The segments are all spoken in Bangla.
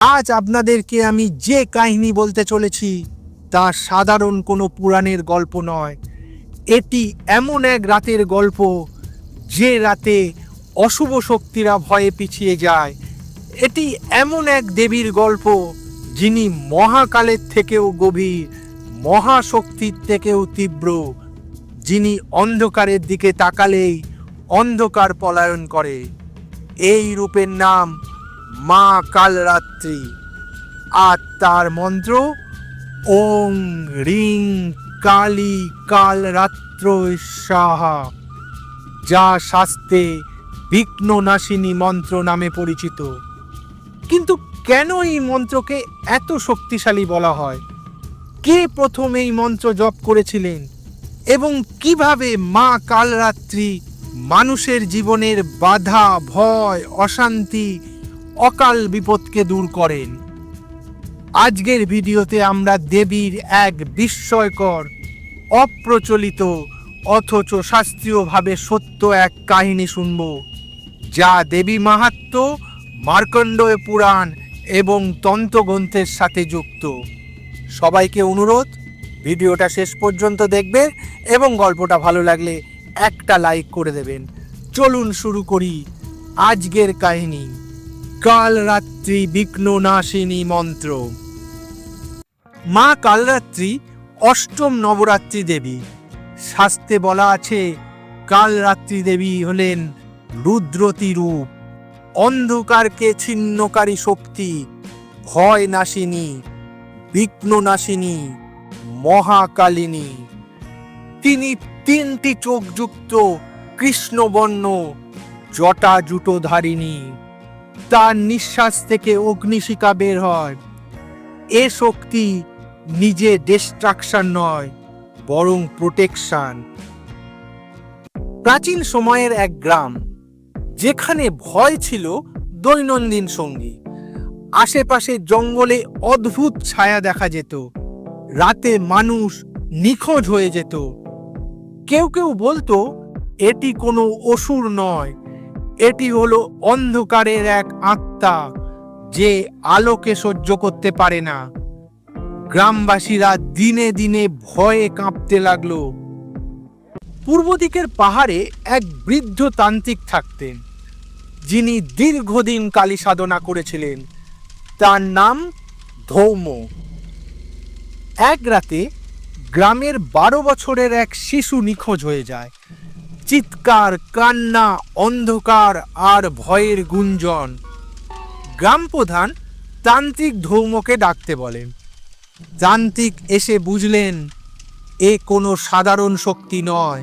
আজ আপনাদেরকে আমি যে কাহিনী বলতে চলেছি তা সাধারণ কোনো পুরাণের গল্প নয়। এটি এমন এক রাতের গল্প যে রাতে অশুভ শক্তিরা ভয়ে পিছিয়ে যায়। এটি এমন এক দেবীর গল্প যিনি মহাকালের থেকেও গভীর, মহাশক্তির থেকেও তীব্র, যিনি অন্ধকারের দিকে তাকালেই অন্ধকার পলায়ন করে। এই রূপের নাম মা কালরাত্রি, আর তার মন্ত্র ওং রিং কালী কালরাত্র স্বাহা, যা শাস্ত্রে বিঘ্ননাশিনী মন্ত্র নামে পরিচিত। কিন্তু কেন এই মন্ত্রকে এত শক্তিশালী বলা হয়? কে প্রথম এই মন্ত্র জপ করেছিলেন এবং কিভাবে মা কালরাত্রি মানুষের জীবনের বাধা, ভয়, অশান্তি, অকাল বিপদকে দূর করেন? আজকের ভিডিওতে আমরা দেবীর এক বিস্ময়কর, অপ্রচলিত অথচ শাস্ত্রীয়ভাবে সত্য এক কাহিনী শুনব, যা দেবী মাহাত্ম্য, মার্কণ্ডেয় পুরাণ এবং তন্ত্রগ্রন্থের সাথে যুক্ত। সবাইকে অনুরোধ, ভিডিওটা শেষ পর্যন্ত দেখবে এবং গল্পটা ভালো লাগলে একটা লাইক করে দেবেন। চলুন শুরু করি আজকের কাহিনী, কালরাত্রি বিঘ্ননাশিনী মন্ত্র। মা কালরাত্রি অষ্টম নবরাত্রি দেবী। শাস্ত্রে বলা আছে কালরাত্রি দেবী হলেন রুদ্রতী রূপ, অন্ধকারকে ছিন্নকারী শক্তি, ভয় নাশিনী, বিঘ্ননাশিনী, মহাকালিনী। তিনি তিনটি চোখযুক্ত, কৃষ্ণবর্ণ, জটাজুটোধারিণী। তার নিঃশ্বাস থেকে অগ্নিশিখা বের হয়। এ শক্তি নিজে ডিস্ট্রাকশন নয়, বরং প্রোটেকশন। প্রাচীন সময়ের এক গ্রাম, যেখানে ভয় ছিল দৈনন্দিন সঙ্গী। আশেপাশে জঙ্গলে অদ্ভুত ছায়া দেখা যেত। রাতে মানুষ নিখোঁজ হয়ে যেত। কেউ কেউ বলতো এটি কোনো অসুর নয়, এটি হলো অন্ধকারের এক আত্মা যে আলোকে সহ্য করতে পারে না। গ্রামবাসীরা দিনে দিনে ভয়ে কাঁপতে লাগলো। পূর্ব দিকের পাহাড়ে এক বৃদ্ধ তান্ত্রিক থাকতেন, যিনি দীর্ঘদিন কালী সাধনা করেছিলেন। তার নাম ধৌম। এক রাতে গ্রামের 12 বছরের এক শিশু নিখোঁজ হয়ে যায়। চিৎকার, কান্না, অন্ধকার আর ভয়ের গুঞ্জন। গ্রাম প্রধান তান্ত্রিক ধৌমকে ডাকতে বলেন। তান্ত্রিক এসে বুঝলেন এ কোনো সাধারণ শক্তি নয়,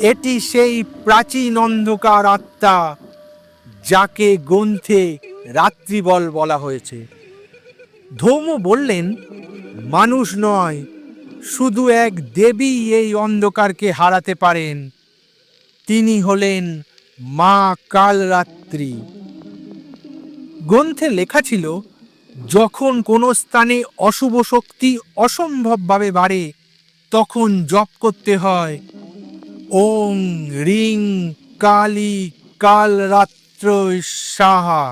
এটি সেই প্রাচীন অন্ধকার আত্মা যাকে গ্রন্থে রাত্রিবল বলা হয়েছে। ধৌম বললেন, মানুষ নয়, শুধু এক দেবী এই অন্ধকারকে হারাতে পারেন। তিনি হলেন মা কালরাত্রি। গ্রন্থে লেখা ছিল, যখন কোনো স্থানে অশুভ শক্তি অসম্ভবভাবে বাড়ে, তখন জপ করতে হয় ওং রিং কালী কালরাত্র স্বাহা।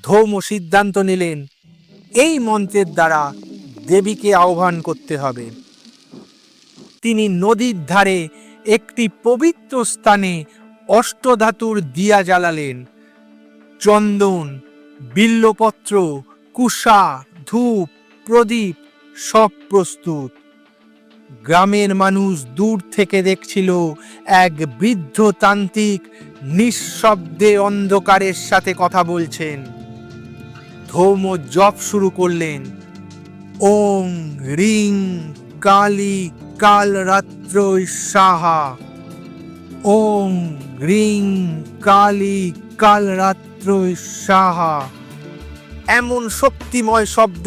ধৌম সিদ্ধান্ত নিলেন এই মন্ত্রের দ্বারা দেবীকে আহ্বান করতে হবে। তিনি নদীর ধারে একটি পবিত্র স্থানে অষ্টধাতুর দিয়া জ্বালালেন। চন্দন, বিল্লপত্র, কুশা, ধূপ, প্রদীপ সব প্রস্তুত। গ্রামের মানুষ দূর থেকে দেখছিল এক বৃদ্ধ তান্ত্রিক নিঃশব্দে অন্ধকারের সাথে কথা বলছেন। ধৌম জপ শুরু করলেন ওং রিং কালী কালরাত্র স্বাহা, ওং রিং কালী কালরাত্র স্বাহা। এমন শক্তিময় শব্দ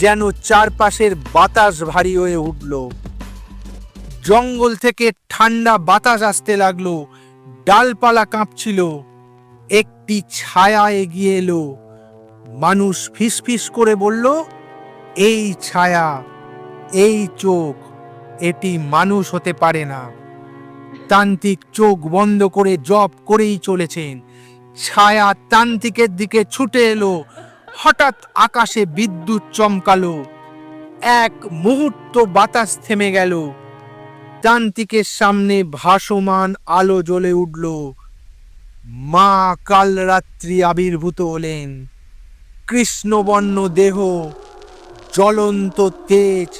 যেন চারপাশের বাতাস ভারী হয়ে উঠল। জঙ্গল থেকে ঠান্ডা বাতাস আসতে লাগলো, ডালপালা কাঁপছিল। একটি ছায়া এগিয়ে এলো। মানুষ ফিসফিস করে বলল, এই ছায়া, এই চোখ, এটি মানুষ হতে পারে না। তান্ত্রিক চোখ বন্ধ করে জপ করেই চলেছেন। ছায়া তান্ত্রিকের দিকে ছুটে এলো, হঠাৎ আকাশে বিদ্যুৎ চমকালো, এক মুহূর্ত বাতাস থেমে গেল, তান্ত্রিকের সামনে ভাসমান আলো জ্বলে উঠল। মা কালরাত্রি আবির্ভূত হলেন। কৃষ্ণবর্ণ দেহ, জ্বলন্ত তেজ,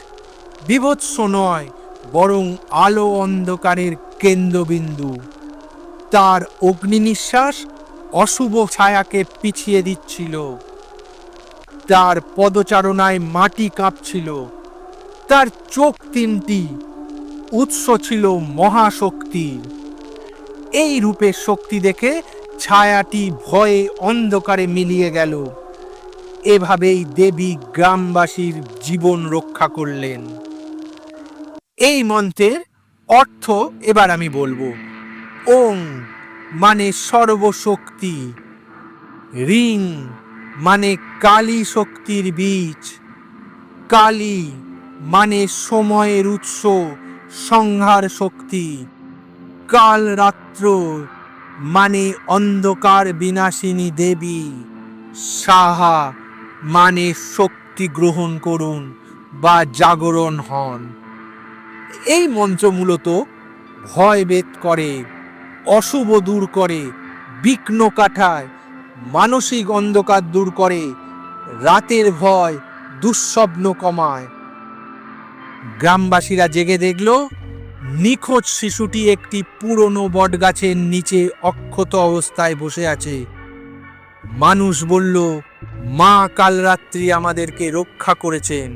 বিভৎস নয় বরং আলো অন্ধকারের কেন্দ্রবিন্দু। তার অগ্নি নিঃশ্বাস অশুভ ছায়াকে পিছিয়ে দিচ্ছিল। তার পদচারণায় মাটি কাঁপছিল। তার চোখ তিনটি, উৎস ছিল মহাশক্তির। এই রূপের শক্তি দেখে ছায়াটি ভয়ে অন্ধকারে মিলিয়ে গেল। এভাবেই দেবী গ্রামবাসীর জীবন রক্ষা করলেন। এই মন্ত্রের অর্থ এবার আমি বলবো। ওং মানে সর্বশক্তি, রিং মানে কালী শক্তির বীজ, কালী মানে সময়ের উৎস, সংহার শক্তি, কাল রাত্র মানে অন্ধকার বিনাশিনী দেবী, সাহা মানে শক্তি গ্রহণ করুন বা জাগরণ হন। এই মন্ত্র মূলত ভয় ভেদ করে, অশুভ দূর করে, বিঘ্ন কাটায়, মানসিক অন্ধকার দূর করে, রাতের ভয় দুঃস্বপ্ন কমায়। গ্রামবাসীরা জেগে দেখল নিখোঁজ শিশুটি একটি পুরনো বটগাছের নিচে অক্ষত অবস্থায় বসে আছে। মানুষ বলল, মা কালরাত্রি আমাদেরকে রক্ষা করেছেন।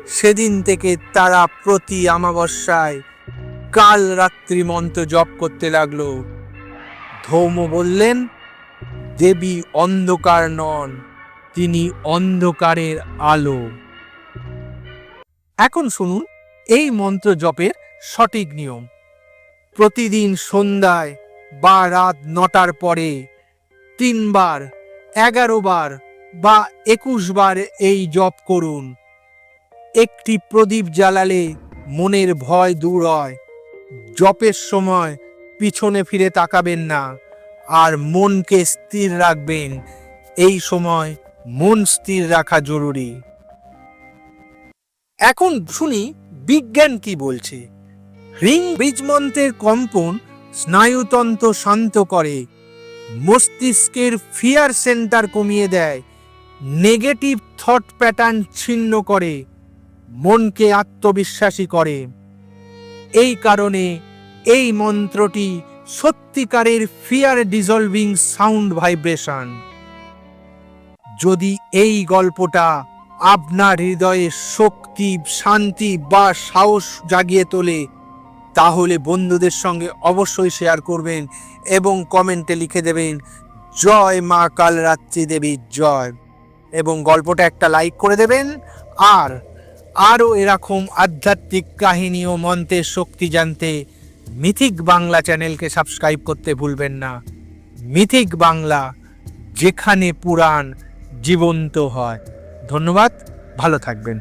সেদিন থেকে তারা প্রতি অমাবস্যায় কালরাত্রি মন্ত্র জপ করতে লাগলো। ধৌম বললেন, দেবী অন্ধকার নন, তিনি অন্ধকারের আলো। এখন শুনুন এই মন্ত্র জপের সঠিক নিয়ম। প্রতিদিন সন্ধ্যায় বা রাত 9টার পরে 3 বার, 11 বার বা 21 বার এই জপ করুন। একটি প্রদীপ জ্বালালে মনের ভয় দূর হয়। জপের সময় পিছনে ফিরে তাকাবেন না, আর মনকে স্থির রাখবেন। এই সময় মন স্থির রাখা জরুরি। এখন শুনি বিজ্ঞান কি বলছে। রিং বীজ মন্ত্রের কম্পন স্নায়ুতন্ত্র শান্ত করে, মস্তিষ্কের ফিয়ার সেন্টার কমিয়ে দেয়, নেগেটিভ থট প্যাটার্ন ছিন্ন করে, মনকে আত্মবিশ্বাসী করে। এই কারণে এই মন্ত্রটি সত্যিকারের ফিয়ার ডিসলভিং সাউন্ড ভাইব্রেশন। যদি এই গল্পটা আপনার হৃদয়ে শক্তি, শান্তি বা সাহস জাগিয়ে তোলে, তাহলে বন্ধুদের সঙ্গে অবশ্যই শেয়ার করবেন এবং কমেন্টে লিখে দেবেন জয় মা কালরাত্রি দেবীর জয়, এবং গল্পটা একটা লাইক করে দেবেন। আর আরও এরকম আধ্যাত্মিক কাহিনী ও মন্ত্রের শক্তি জানতে মিথিক বাংলা চ্যানেলকে সাবস্ক্রাইব করতে ভুলবেন না। মিথিক বাংলা, যেখানে পুরাণ জীবন্ত হয়। ধন্যবাদ, ভালো থাকবেন।